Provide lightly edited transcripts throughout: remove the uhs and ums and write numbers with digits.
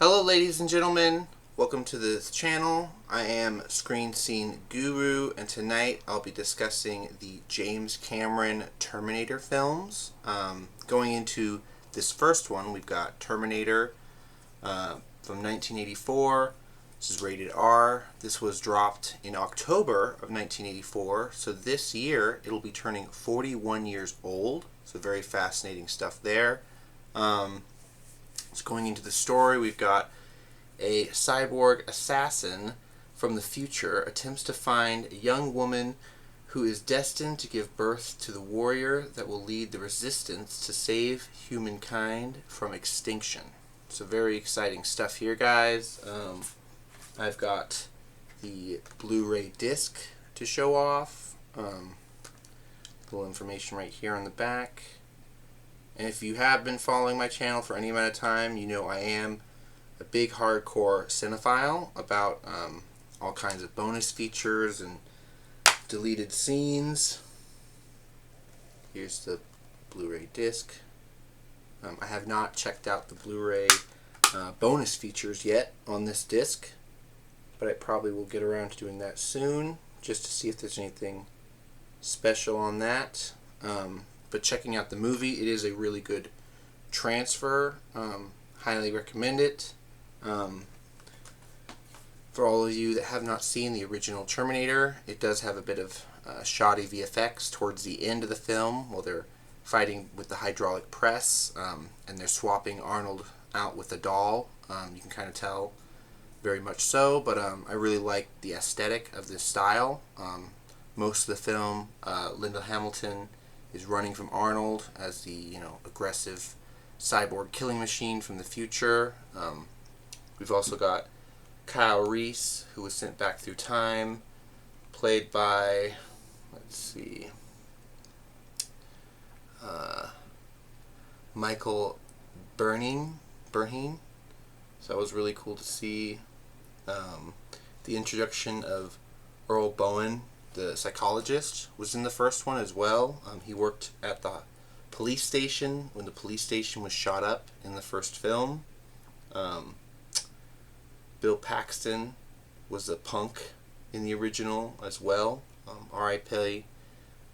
Hello ladies and gentlemen, welcome to this channel. I am Screen Scene Guru, and tonight I'll be discussing the James Cameron Terminator films. Going into this first one, we've got Terminator from 1984. This is rated R. This was dropped in October of 1984, so this year it'll be turning 41 years old. So very fascinating stuff there. So going into the story, we've got a cyborg assassin from the future attempts to find a young woman who is destined to give birth to the warrior that will lead the resistance to save humankind from extinction. So very exciting stuff here, guys. I've got the Blu-ray disc to show off. Little information right here on the back. And if you have been following my channel for any amount of time, you know I am a big hardcore cinephile about all kinds of bonus features and deleted scenes. Here's the Blu-ray disc. I have not checked out the Blu-ray bonus features yet on this disc, but I probably will get around to doing that soon, just to see if there's anything special on that. But checking out the movie, it is a really good transfer. Highly recommend it. For all of you that have not seen the original Terminator, it does have a bit of shoddy VFX towards the end of the film while they're fighting with the hydraulic press, and they're swapping Arnold out with a doll. You can kind of tell very much so, but I really like the aesthetic of this style. Most of the film, Linda Hamilton is running from Arnold as the aggressive cyborg killing machine from the future. We've also got Kyle Reese, who was sent back through time, played by, let's see, Michael Burneen. So that was really cool to see. The introduction of Earl Bowen, the psychologist, was in the first one as well. He worked at the police station when the police station was shot up in the first film. Bill Paxton was a punk in the original as well. R.I.P.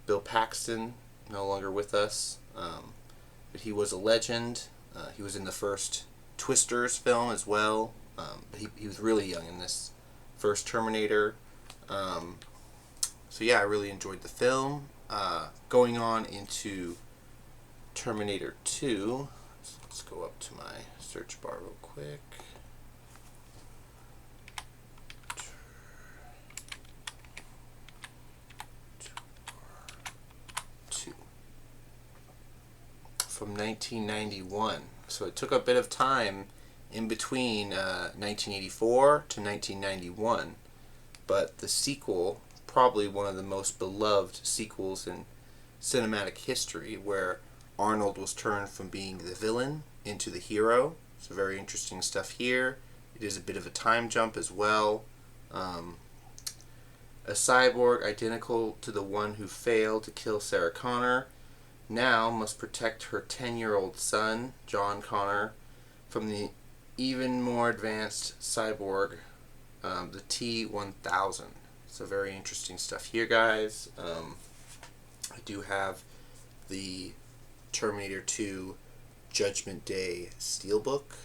Bill Paxton, no longer with us, but he was a legend. He was in the first Twisters film as well. He was really young in this first Terminator. So yeah, I really enjoyed the film. Going on into Terminator 2. Let's go up to my search bar real quick. From 1991. So it took a bit of time in between 1984 to 1991. But the sequel, probably one of the most beloved sequels in cinematic history, where Arnold was turned from being the villain into the hero. So very interesting stuff here. It is a bit of a time jump as well. A cyborg identical to the one who failed to kill Sarah Connor now must protect her 10-year-old son, John Connor, from the even more advanced cyborg, the T-1000. So very interesting stuff here, guys. I do have the Terminator 2 Judgment Day Steelbook.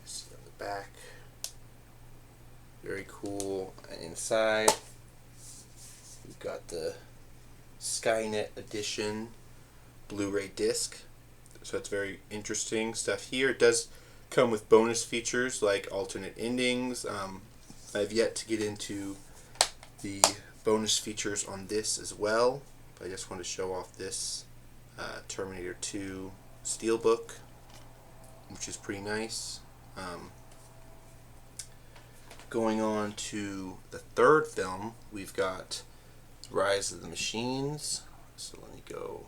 See on the back. Very cool. And inside, we've got the Skynet Edition Blu-ray disc. So it's very interesting stuff here. It does come with bonus features like alternate endings. I've yet to get into the bonus features on this as well, but I just want to show off this Terminator 2 Steelbook, which is pretty nice. Going on to the third film, we've got Rise of the Machines. So let me go.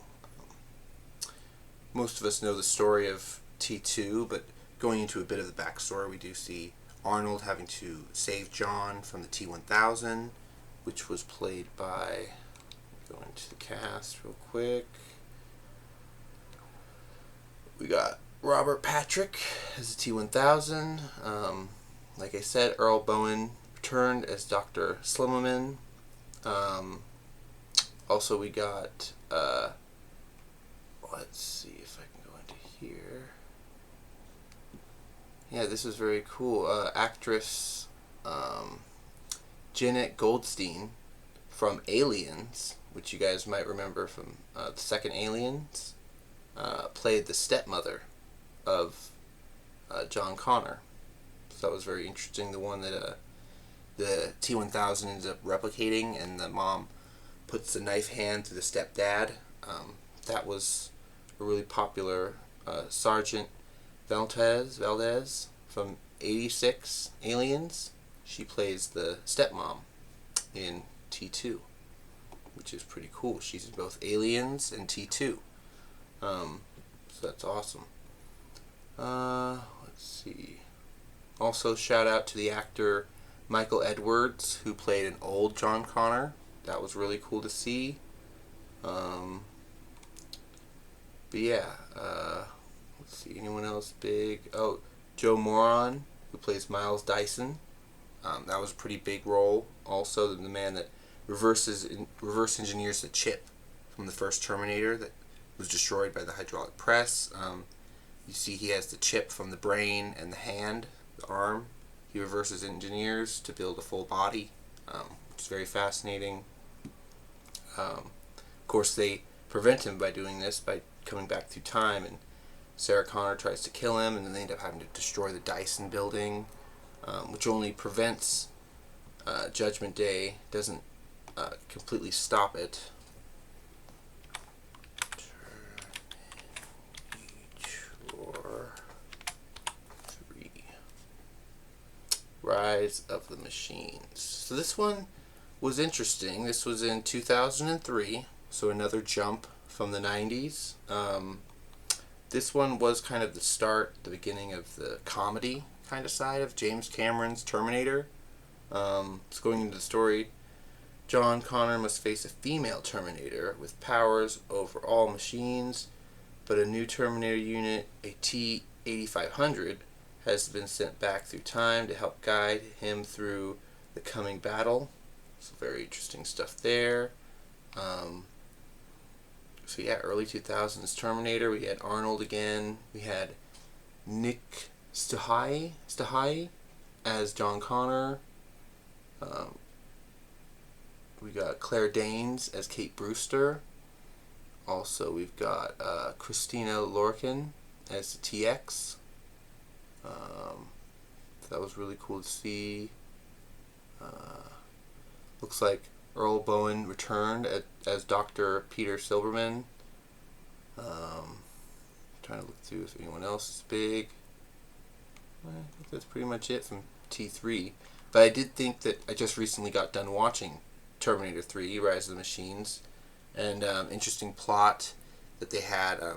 Most of us know the story of T2, but going into a bit of the backstory, we do see Arnold having to save John from the T-1000, which was played by, go into the cast real quick. We got Robert Patrick as the T-1000. Like I said, Earl Bowen returned as Dr. Slimmerman. Also, we got, let's see if I can go into here. Yeah, this is very cool. Actress Janet Goldstein from Aliens, which you guys might remember from the second Aliens, played the stepmother of John Connor. So that was very interesting. The one that the T-1000 ends up replicating, and the mom puts the knife hand to the stepdad. That was a really popular Sergeant Valdez from 86 Aliens. She plays the stepmom in T2, which is pretty cool. She's in both Aliens and T2. So that's awesome. Let's see. Also, shout out to the actor Michael Edwards, who played an old John Connor. That was really cool to see. But yeah, let's see, anyone else big? Oh, Joe Moran, who plays Miles Dyson. That was a pretty big role. Also, the man that reverse engineers the chip from the first Terminator that was destroyed by the hydraulic press. You see he has the chip from the brain and the hand, the arm. He reverses engineers to build a full body, which is very fascinating. Of course, they prevent him by doing this, by coming back through time, and Sarah Connor tries to kill him, and then they end up having to destroy the Dyson building, which only prevents Judgment Day, doesn't completely stop it. Rise of the Machines. So this one was interesting. This was in 2003, so another jump from the 90s. This one was kind of the start, the beginning of the comedy kind of side of James Cameron's Terminator. It's going into the story. John Connor must face a female Terminator with powers over all machines, but a new Terminator unit, a T-8500, has been sent back through time to help guide him through the coming battle. So very interesting stuff there. So yeah, early 2000s Terminator. We had Arnold again. We had Nick Stahai as John Connor. We got Claire Danes as Kate Brewster. Also, we've got Christina Lorcan as the TX. That was really cool to see. Looks like Earl Bowen returned as Dr. Peter Silberman. Trying to look through if anyone else is big. I think that's pretty much it from T3. But I did think that I just recently got done watching Terminator 3, Rise of the Machines. And interesting plot that they had. A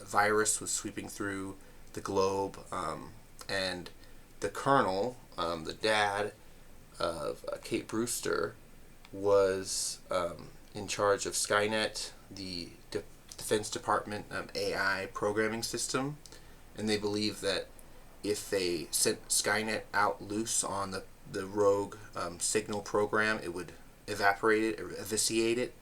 virus was sweeping through the globe, and the colonel, the dad of Kate Brewster, was in charge of Skynet, the Defense Department AI programming system, and they believe that if they sent Skynet out loose on the rogue signal program, it would evaporate it or vitiate it.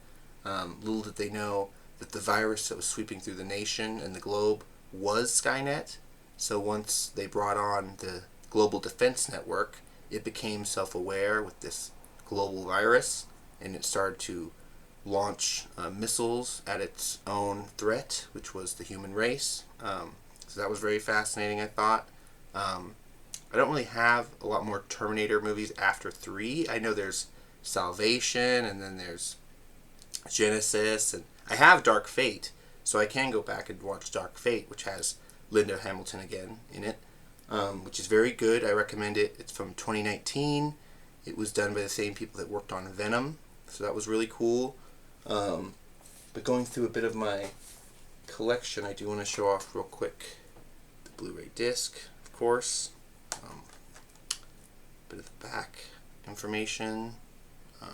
Little did they know that the virus that was sweeping through the nation and the globe was Skynet. So once they brought on the global defense network, it became self-aware with this global virus, and it started to launch missiles at its own threat, which was the human race. So that was very fascinating, I thought. I don't really have a lot more Terminator movies after 3. I know there's Salvation, and then there's Genesis, and I have Dark Fate, so I can go back and watch Dark Fate, which has Linda Hamilton again in it, which is very good. I recommend it. It's from 2019. It was done by the same people that worked on Venom, so that was really cool. But going through a bit of my collection, I do want to show off real quick the Blu-ray disc, of course. Bit of the back information, as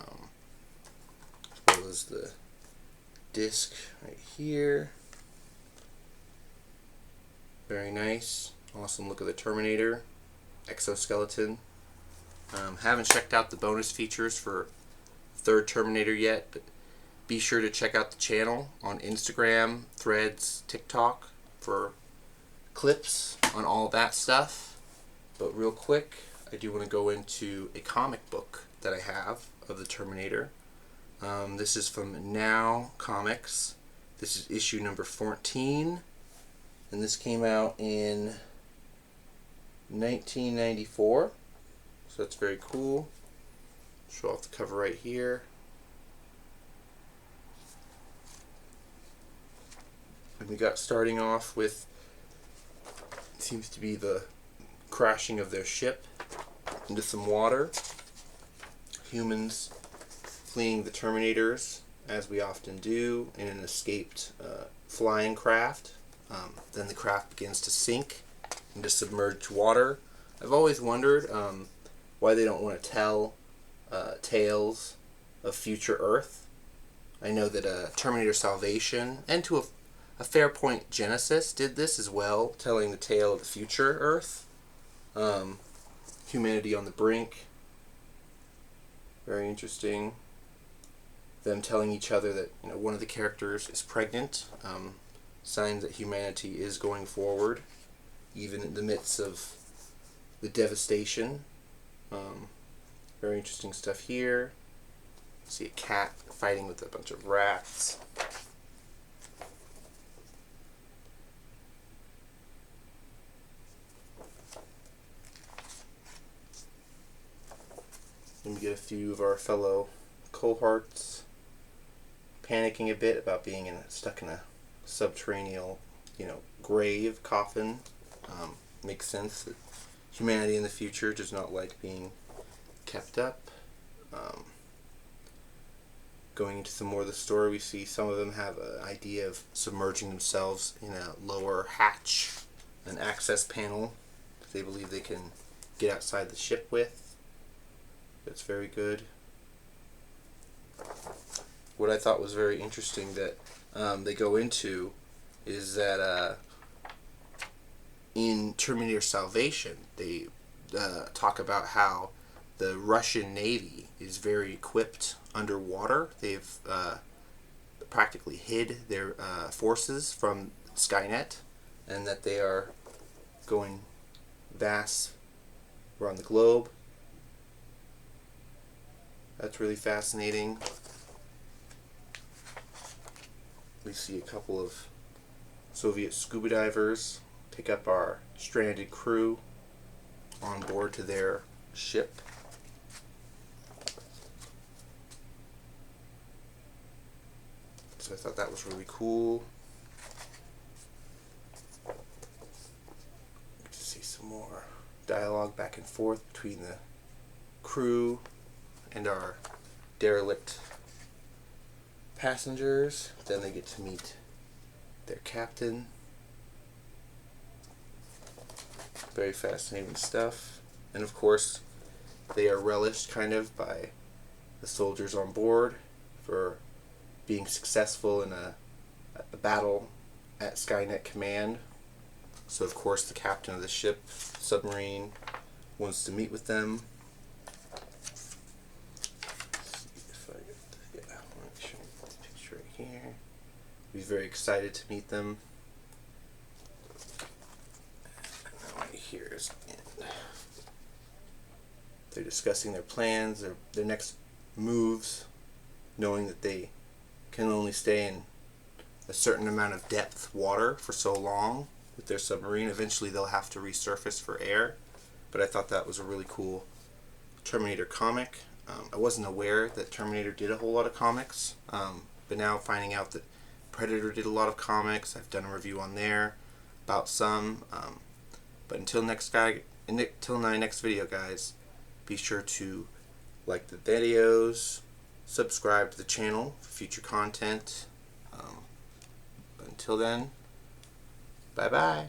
well as the disc right here. Very nice. Awesome look of the Terminator exoskeleton. Haven't checked out the bonus features for third Terminator yet, but be sure to check out the channel on Instagram, Threads, TikTok for clips on all that stuff. But real quick, I do want to go into a comic book that I have of the Terminator. This is from Now Comics. This is issue number 14, and this came out in 1994, so that's very cool. Show off the cover right here. And we got starting off with, seems to be the crashing of their ship into some water. Humans fleeing the Terminators, as we often do, in an escaped flying craft. Then the craft begins to sink into submerged water. I've always wondered why they don't want to tell tales of future Earth. I know that Terminator Salvation, and to a fair point Genesis, did this as well, telling the tale of the future Earth. Humanity on the brink. Very interesting. Them telling each other that one of the characters is pregnant. Signs that humanity is going forward, even in the midst of the devastation. Very interesting stuff here. See a cat fighting with a bunch of rats. Then we get a few of our fellow cohorts panicking a bit about being stuck in a subterranean, grave, coffin. Makes sense that humanity in the future does not like being kept up. Going into some more of the story, we see some of them have an idea of submerging themselves in a lower hatch, an access panel that they believe they can get outside the ship with. That's very good. What I thought was very interesting that they go into is that in Terminator Salvation, they talk about how the Russian Navy is very equipped underwater. They've practically hid their forces from Skynet, and that they are going vast around the globe. That's really fascinating. We see a couple of Soviet scuba divers pick up our stranded crew on board to their ship. So I thought that was really cool. Get to see some more dialogue back and forth between the crew and our derelict passengers. Then they get to meet their captain. Very fascinating stuff. And of course, they are relished kind of by the soldiers on board for being successful in a battle at Skynet Command. So of course the captain of the ship, submarine, wants to meet with them. Here. He's very excited to meet them. And right here is the end. They're discussing their plans, their next moves, knowing that they can only stay in a certain amount of depth water for so long with their submarine. Eventually they'll have to resurface for air. But I thought that was a really cool Terminator comic. I wasn't aware that Terminator did a whole lot of comics. But now finding out that Predator did a lot of comics, I've done a review on there about some. But until my next video, guys, be sure to like the videos, subscribe to the channel for future content. But until then, bye bye.